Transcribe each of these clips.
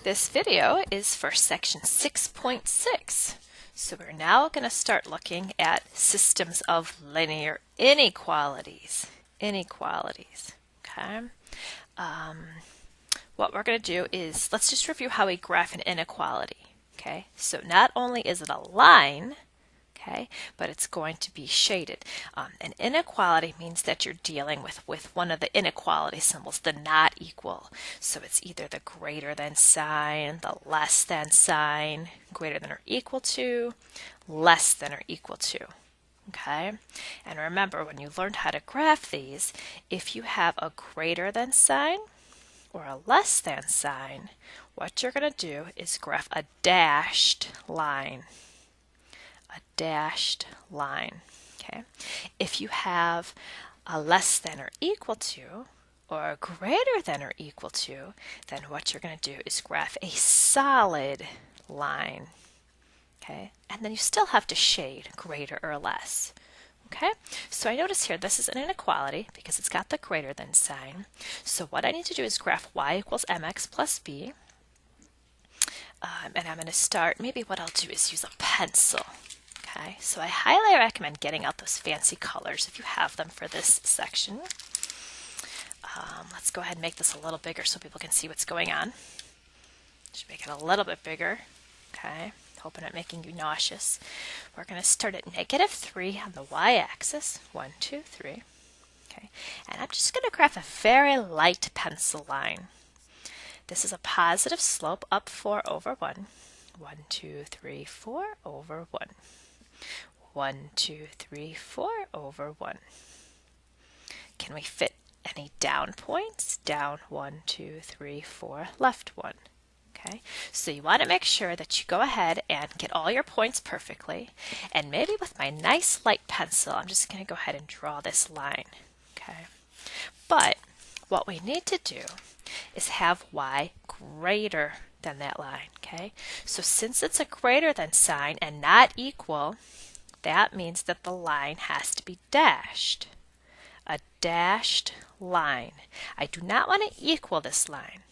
This video is for section 6.6. So we're now going to start looking at systems of linear inequalities. Okay. What we're going to do is, let's just review how we graph an inequality. Okay. So not only is it a line, okay, but it's going to be shaded. An inequality means that you're dealing with one of the inequality symbols, the not equal. So it's either the greater than sign, the less than sign, greater than or equal to, less than or equal to. Okay, and remember when you learned how to graph these, if you have a greater than sign or a less than sign, what you're going to do is graph a dashed line. A dashed line. Okay. If you have a less than or equal to or a greater than or equal to, then what you're going to do is graph a solid line. Okay. And then you still have to shade greater or less. Okay, so I notice here this is an inequality because it's got the greater than sign. So what I need to do is graph y equals mx plus b. And I'm going to start, maybe what I'll do is use a pencil. Okay, so I highly recommend getting out those fancy colors if you have them for this section. Let's go ahead and make this a little bigger so people can see what's going on. Just make it a little bit bigger. Okay, hoping I'm making you nauseous. We're going to start at -3 on the y-axis. 1, 2, 3. Okay, and I'm just going to graph a very light pencil line. This is a positive slope up 4 over 1. 1, 2, 3, 4 over 1. 1, 2, 3, 4 over 1. Can we fit any down points? Down 1, 2, 3, 4, left 1. Okay, so you want to make sure that you go ahead and get all your points perfectly. And maybe with my nice light pencil, I'm just going to go ahead and draw this line. Okay, but what we need to do is have y greater than that line. Okay, so since it's a greater than sign and not equal, that means that the line has to be dashed. A dashed line. I do not want to equal this line.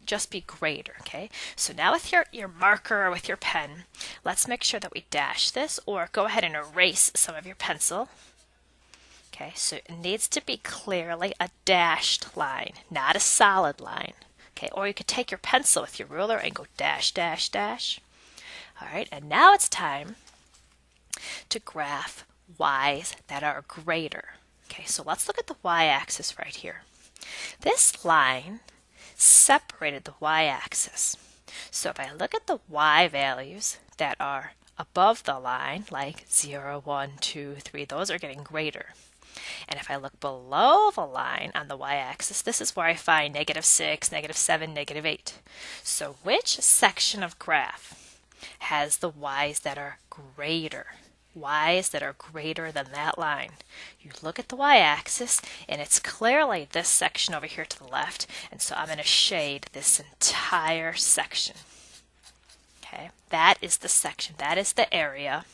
Just be greater, okay? So now with your marker or with your pen, let's make sure that we dash this, or go ahead and erase some of your pencil. Okay, so it needs to be clearly a dashed line, not a solid line. Okay, or you could take your pencil with your ruler and go dash, dash, dash. All right, and now it's time to graph y's that are greater. Okay, so let's look at the y-axis right here. This line separated the y-axis. So if I look at the y values that are above the line, like 0, 1, 2, 3, those are getting greater. And if I look below the line on the y-axis, this is where I find -6, -7, -8. So which section of graph has the y's that are greater? Y's that are greater than that line. You look at the y-axis and it's clearly this section over here to the left, and so I'm going to shade this entire section. Okay, that is the section, that is the area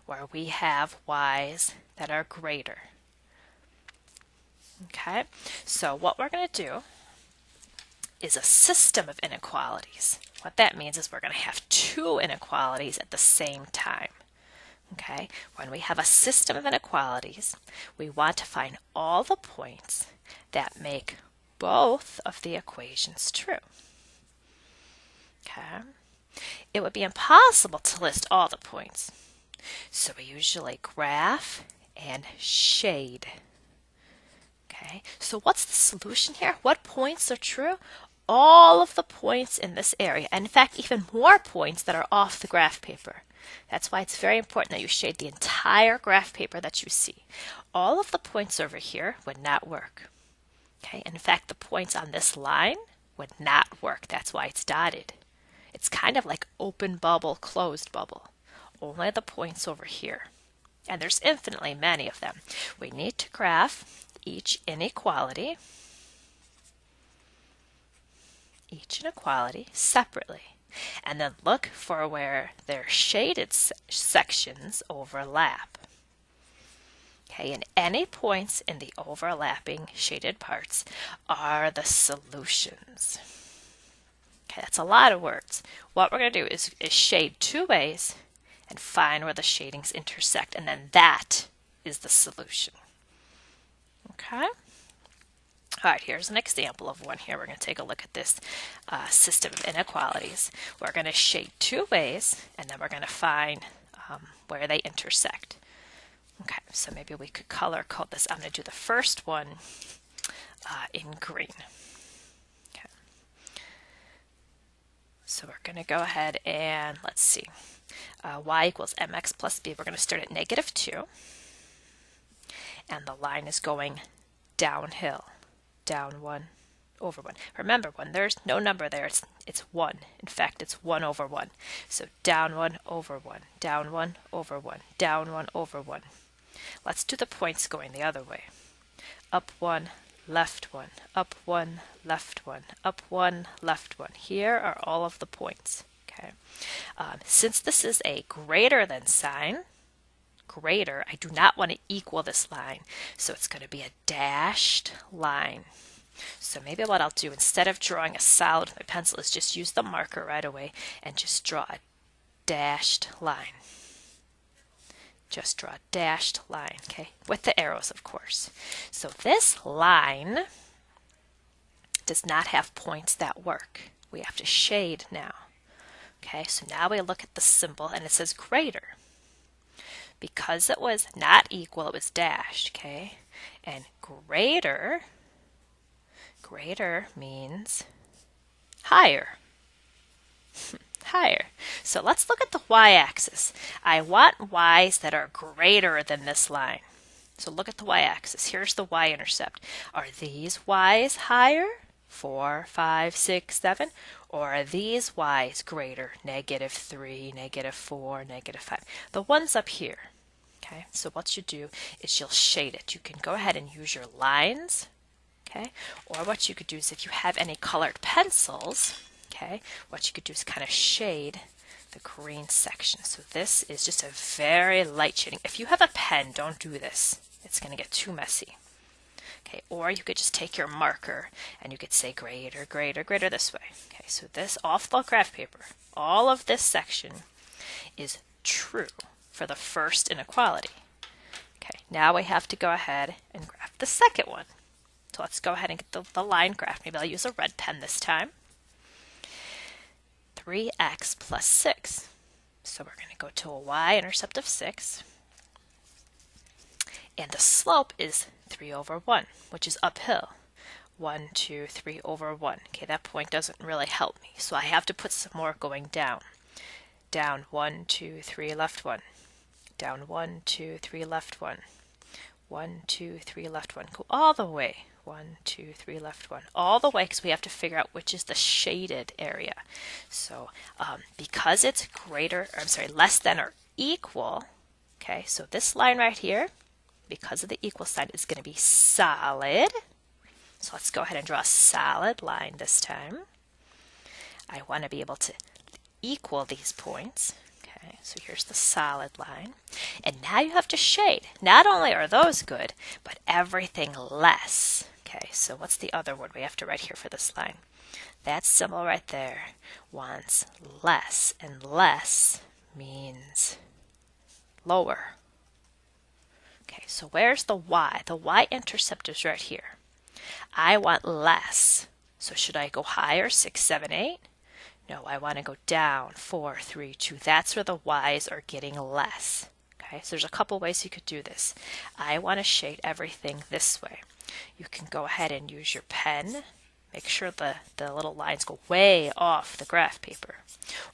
where we have y's that are greater. Okay, so what we're going to do is a system of inequalities. What that means is we're going to have two inequalities at the same time. Okay, when we have a system of inequalities, we want to find all the points that make both of the equations true. Okay, it would be impossible to list all the points, so we usually graph and shade. Okay, so what's the solution here? What points are true? All of the points in this area, and in fact even more points that are off the graph paper. That's why it's very important that you shade the entire graph paper that you see. All of the points over here would not work. Okay, in fact the points on this line would not work. That's why it's dotted. It's kind of like open bubble, closed bubble. Only the points over here. And there's infinitely many of them. We need to graph each inequality separately, and then look for where their shaded sections overlap. Okay, and any points in the overlapping shaded parts are the solutions. Okay, that's a lot of words. What we're going to do is shade two ways and find where the shadings intersect, and then that is the solution. Okay? All right, here's an example of one here. We're going to take a look at this system of inequalities. We're going to shade two ways, and then we're going to find where they intersect. Okay, so maybe we could color code this. I'm going to do the first one in green. Okay. So we're going to go ahead and let's see. Y equals mx plus b. We're going to start at -2. And the line is going downhill. Down 1 over 1. Remember, when there's no number there, it's 1. In fact, it's 1 over 1. So down 1 over 1, down 1 over 1, down 1 over 1. Let's do the points going the other way. Up 1, left 1, up 1, left 1, up 1, left 1. Here are all of the points. Okay. Since this is a greater than sign, greater, I do not want to equal this line, so it's going to be a dashed line. So maybe what I'll do, instead of drawing a solid with my pencil, is just use the marker right away and just draw a dashed line. Just draw a dashed line, okay, with the arrows, of course. So this line does not have points that work. We have to shade now. Okay, so now we look at the symbol and it says greater. Because it was not equal, it was dashed, okay? And greater means higher. Higher. So let's look at the y-axis. I want y's that are greater than this line. So look at the y-axis. Here's the y-intercept. Are these y's higher? 4, 5, 6, 7? Or are these y's greater? -3, -4, -5. The ones up here. Okay, so what you do is you'll shade it. You can go ahead and use your lines. Okay, or what you could do is if you have any colored pencils, okay, what you could do is kind of shade the green section. So this is just a very light shading. If you have a pen, don't do this. It's going to get too messy. Okay, or you could just take your marker and you could say greater, greater, greater this way. Okay, so this off the graph paper, all of this section is true for the first inequality. Okay, now we have to go ahead and graph the second one. So let's go ahead and get the line graph. Maybe I'll use a red pen this time. 3x plus 6. So we're going to go to a y-intercept of 6. And the slope is 3 over 1, which is uphill. 1, 2, 3 over 1. Okay, that point doesn't really help me. So I have to put some more going down. Down 1, 2, 3, left 1. Down 1, 2, 3, left 1. 1, 2, 3, left 1. Go all the way. 1, 2, 3, left 1. All the way, because we have to figure out which is the shaded area. So because it's less than or equal, okay, so this line right here, because of the equal sign, is going to be solid. So let's go ahead and draw a solid line this time. I want to be able to equal these points. Okay, so here's the solid line. And now you have to shade. Not only are those good, but everything less. Okay, so what's the other word we have to write here for this line? That symbol right there wants less, and less means lower. Okay, so where's the y? The y-intercept is right here. I want less. So should I go higher, 6, 7, 8? No, I want to go down, 4, 3, 2. That's where the y's are getting less. Okay, so there's a couple ways you could do this. I want to shade everything this way. You can go ahead and use your pen. Make sure the little lines go way off the graph paper.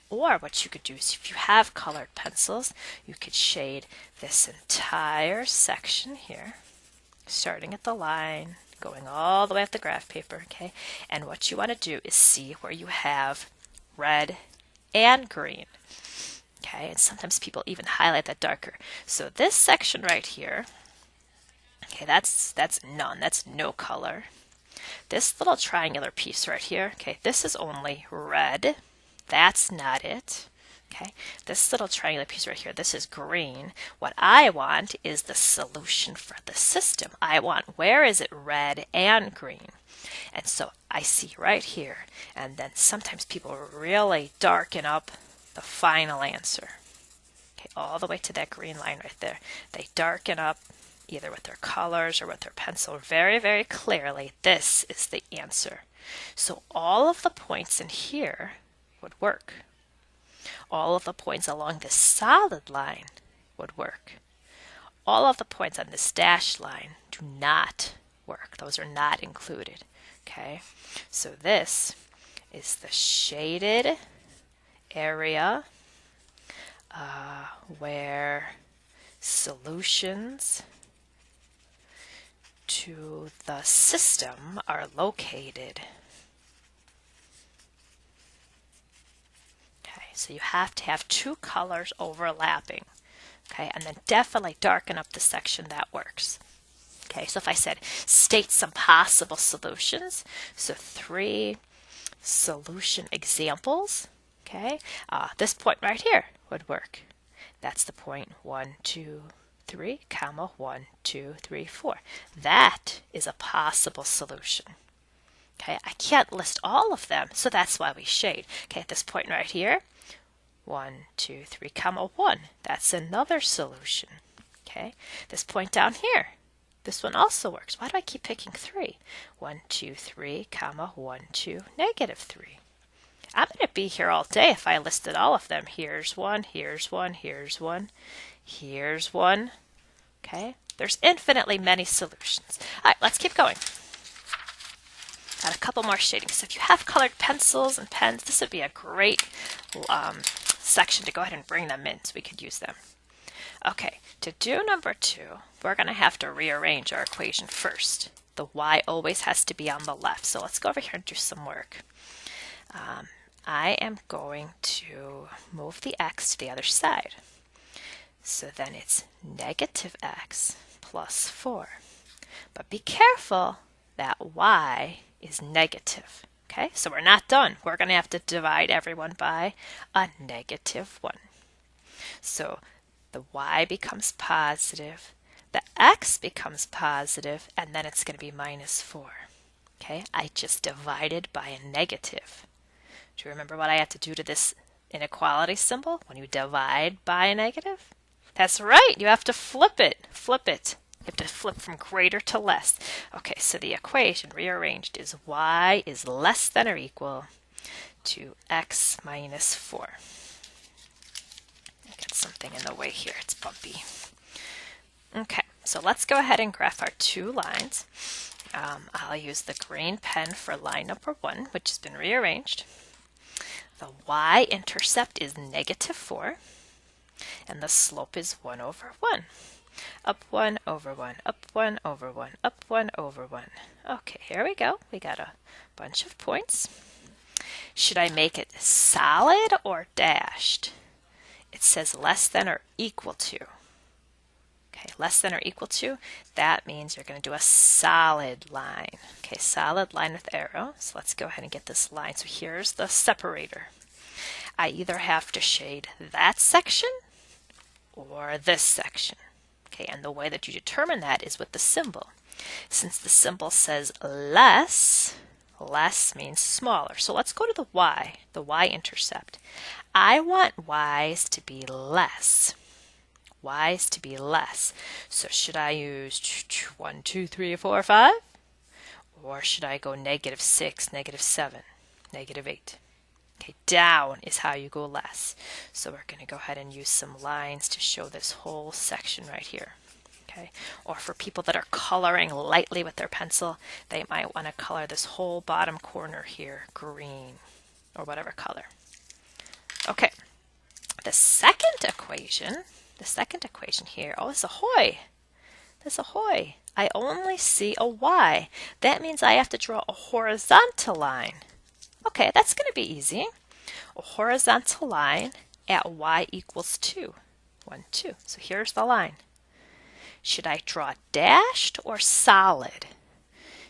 Or what you could do is if you have colored pencils, you could shade this entire section here, starting at the line, going all the way up the graph paper, okay? And what you want to do is see where you have red and green. Okay, and sometimes people even highlight that darker. So this section right here, okay, that's none, that's no color. This little triangular piece right here, okay, this is only red. That's not it. Okay, this little triangular piece right here, this is green. What I want is the solution for the system. I want, where is it red and green? And so I see right here, and then sometimes people really darken up the final answer. Okay, all the way to that green line right there. They darken up either with their colors or with their pencil very, very clearly. This is the answer. So all of the points in here would work. All of the points along this solid line would work. All of the points on this dashed line do not work. Those are not included. Okay, so this is the shaded area where solutions to the system are located. Okay, so you have to have two colors overlapping. Okay, and then definitely darken up the section that works. Okay, so if I said state some possible solutions, so 3 solution examples, okay, this point right here would work. That's the point 1, 2, 3, comma 1, 2, 3, 4. That is a possible solution. Okay, I can't list all of them, so that's why we shade. Okay, at this point right here, 1, 2, 3, comma 1. That's another solution. Okay, this point down here, this one also works. Why do I keep picking 3? 1, 2, 3, comma 1, 2, negative 3. I'm going to be here all day if I listed all of them. Here's one, here's one, here's one, here's one. Okay, there's infinitely many solutions. All right, let's keep going. Got a couple more shadings. So if you have colored pencils and pens, this would be a great section to go ahead and bring them in so we could use them. Okay, to do number 2, we're going to have to rearrange our equation first. The y always has to be on the left. So let's go over here and do some work. I am going to move the x to the other side. So then it's negative x plus 4. But be careful that y is negative. Okay, so we're not done. We're going to have to divide everyone by a negative 1. So the y becomes positive, the x becomes positive, and then it's going to be minus 4. Okay, I just divided by a negative. Do you remember what I had to do to this inequality symbol when you divide by a negative? That's right, you have to flip it. Flip it. You have to flip from greater to less. Okay, so the equation rearranged is y is less than or equal to x minus 4. I got something in the way here, it's bumpy. Okay, so let's go ahead and graph our 2 lines. I'll use the green pen for line number 1, which has been rearranged. The y-intercept is negative 4, and the slope is 1 over 1. Up 1 over 1, up 1 over 1, up 1 over 1. Okay, here we go. We got a bunch of points. Should I make it solid or dashed? It says less than or equal to. Okay, less than or equal to, that means you're going to do a solid line. Okay, solid line with arrow. So let's go ahead and get this line. So here's the separator. I either have to shade that section or this section. Okay, and the way that you determine that is with the symbol. Since the symbol says less, less means smaller. So let's go to the y-intercept. I want y's to be less. Y's to be less. So should I use 1, 2, 3, 4, 5? Or should I go negative 6, negative 7, negative 8? Okay, down is how you go less. So we're going to go ahead and use some lines to show this whole section right here. Okay, or for people that are coloring lightly with their pencil, they might want to color this whole bottom corner here green or whatever color. Okay, the second equation here, oh, it's a hoy. There's a hoy. I only see a y. That means I have to draw a horizontal line. Okay, that's going to be easy. A horizontal line at y equals 2. 1, 2. So here's the line. Should I draw dashed or solid?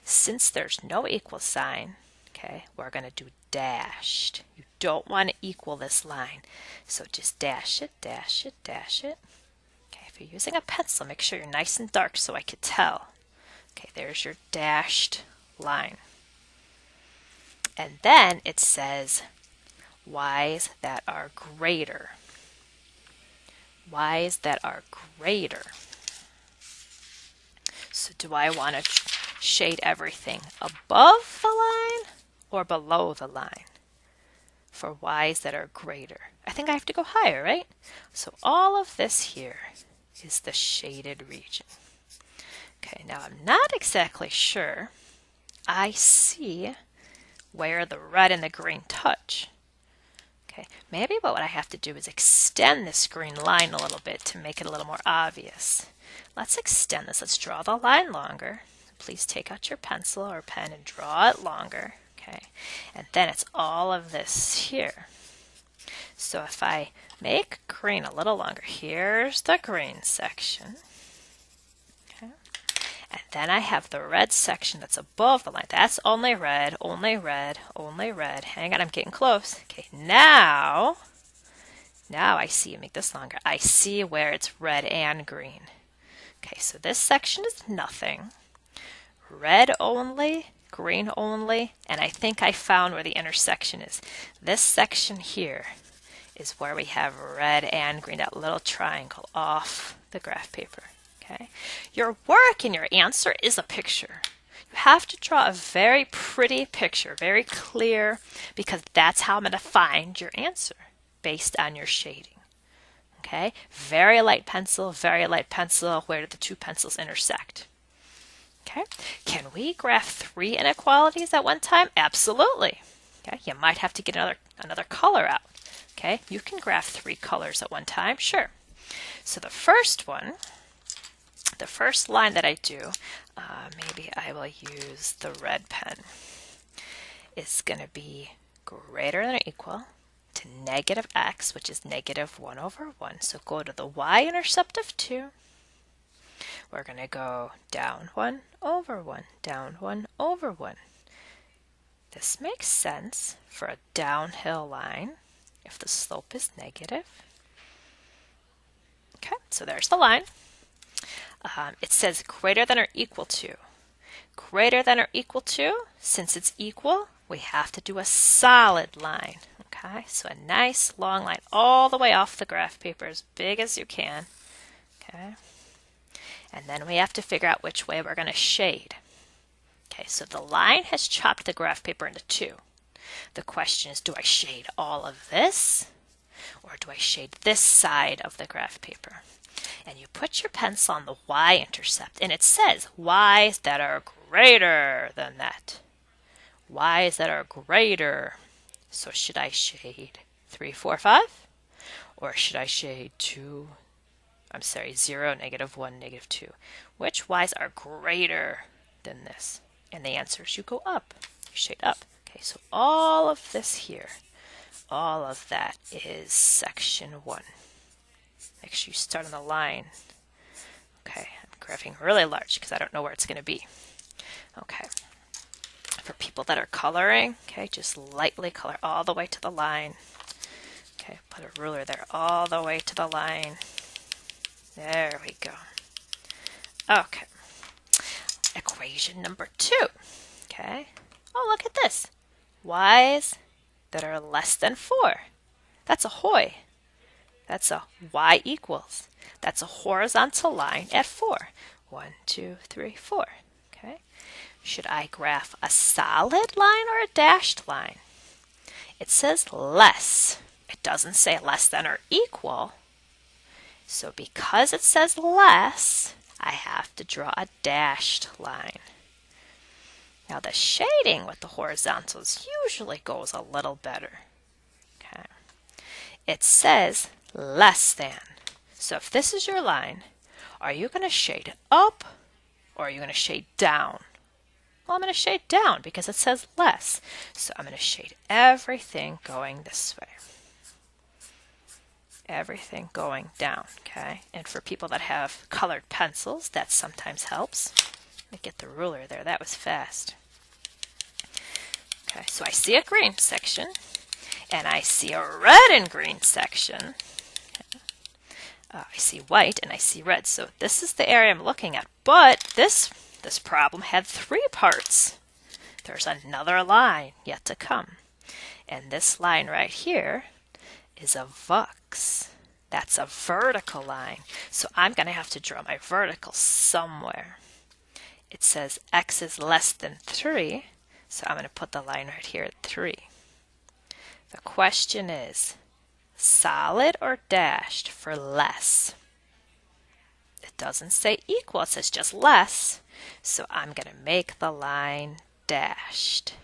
Since there's no equal sign, okay, we're going to do dashed. You don't want to equal this line. So just dash it, dash it, dash it. Okay, if you're using a pencil, make sure you're nice and dark so I could tell. Okay, there's your dashed line. And then it says y's that are greater. Y's that are greater. So do I want to shade everything above the line or below the line for y's that are greater? I think I have to go higher, right? So all of this here is the shaded region. Okay, now I'm not exactly sure. I see where the red and the green touch. Okay, maybe what I have to do is extend this green line a little bit to make it a little more obvious. Let's extend this. Let's draw the line longer. Please take out your pencil or pen and draw it longer. Okay, and then it's all of this here. So if I make green a little longer, here's the green section. Okay. And then I have the red section that's above the line. That's only red, only red, only red. Hang on, I'm getting close. Okay, now I see, make this longer. I see where it's red and green. Okay, so this section is nothing. Red only, green only, and I think I found where the intersection is. This section here is where we have red and green, that little triangle off the graph paper. Okay, your work and your answer is a picture. You have to draw a very pretty picture, very clear, because that's how I'm going to find your answer based on your shading. Okay, very light pencil, where do the two pencils intersect? Okay, can we graph 3 inequalities at one time? Absolutely. Okay, you might have to get another color out. Okay, you can graph 3 colors at one time, sure. So the first one, the first line that I do, maybe I will use the red pen, is going to be greater than or equal to negative x, which is negative 1 over 1. So go to the y-intercept of 2. We're going to go down 1 over 1, down 1 over 1. This makes sense for a downhill line if the slope is negative. Okay, so there's the line. It says greater than or equal to. Greater than or equal to, since it's equal, we have to do a solid line. Okay, so a nice long line all the way off the graph paper, as big as you can. Okay, and then we have to figure out which way we're going to shade. Okay, so the line has chopped the graph paper into 2. The question is, do I shade all of this, or do I shade this side of the graph paper? And you put your pencil on the y-intercept, and it says y's that are greater than that. Y's that are greater. So should I shade 3, 4, 5? Or should I shade 0, negative 1, negative 2? Which y's are greater than this? And the answer is you go up. You shade up. Okay, so all of this here, all of that is section 1. Make sure you start on the line. Okay, I'm graphing really large because I don't know where it's going to be. Okay. For people that are coloring, okay, just lightly color all the way to the line. Okay, put a ruler there all the way to the line. There we go. Okay. Equation number 2. Okay. Oh, look at this. Y's that are less than 4. That's a hoy. That's a y equals. That's a horizontal line at 4. 1, 2, 3, 4. Okay. Should I graph a solid line or a dashed line? It says less. It doesn't say less than or equal. So because it says less, I have to draw a dashed line. Now the shading with the horizontals usually goes a little better. Okay. It says less than. So if this is your line, are you going to shade up or are you going to shade down? Well, I'm going to shade down because it says less. So I'm going to shade everything going this way. Everything going down, okay? And for people that have colored pencils, that sometimes helps. Let me get the ruler there. That was fast. Okay, so I see a green section. and I see a red and green section. I see white and I see red. So this is the area I'm looking at. But this problem had 3 parts. There's another line yet to come. And this line right here is a vux. That's a vertical line. So I'm going to have to draw my vertical somewhere. It says x is less than 3. So I'm going to put the line right here at 3. The question is, solid or dashed for less? It doesn't say equal, it says just less. So I'm going to make the line dashed.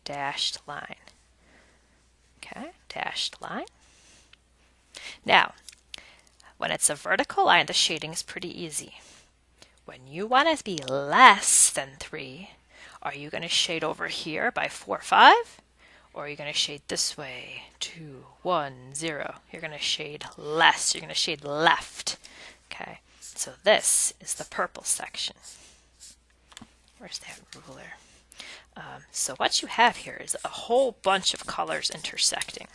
Dashed line. Okay, dashed line. Now, when it's a vertical line, the shading is pretty easy. When you want to be less than 3, are you going to shade over here by 4, 5? Or are you going to shade this way? 2, 1, 0. You're going to shade less. You're going to shade left. Okay, so this is the purple section. Where's that ruler? So what you have here is a whole bunch of colors intersecting.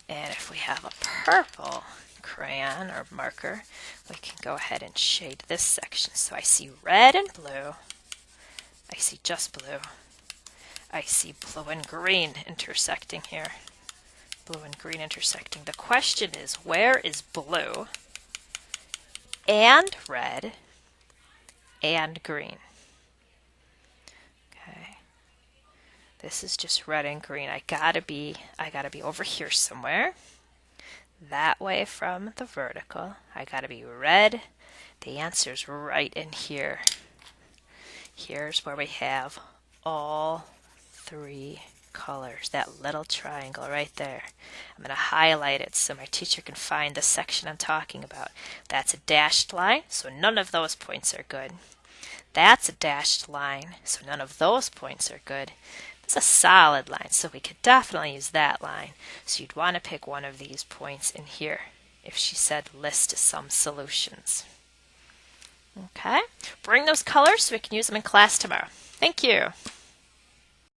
And if we have a purple crayon or marker, we can go ahead and shade this section. So I see red and blue. I see just blue. I see blue and green intersecting here. Blue and green intersecting. The question is, where is blue and red and green? Okay. This is just red and green. I gotta be over here somewhere. That way from the vertical. I gotta be red. The answer's right in here. Here's where we have all 3 colors, that little triangle right there. I'm going to highlight it so my teacher can find the section I'm talking about. That's a dashed line, so none of those points are good. That's a dashed line, so none of those points are good. It's a solid line, so we could definitely use that line. So you'd want to pick one of these points in here if she said list some solutions. Okay, bring those colors so we can use them in class tomorrow. Thank you.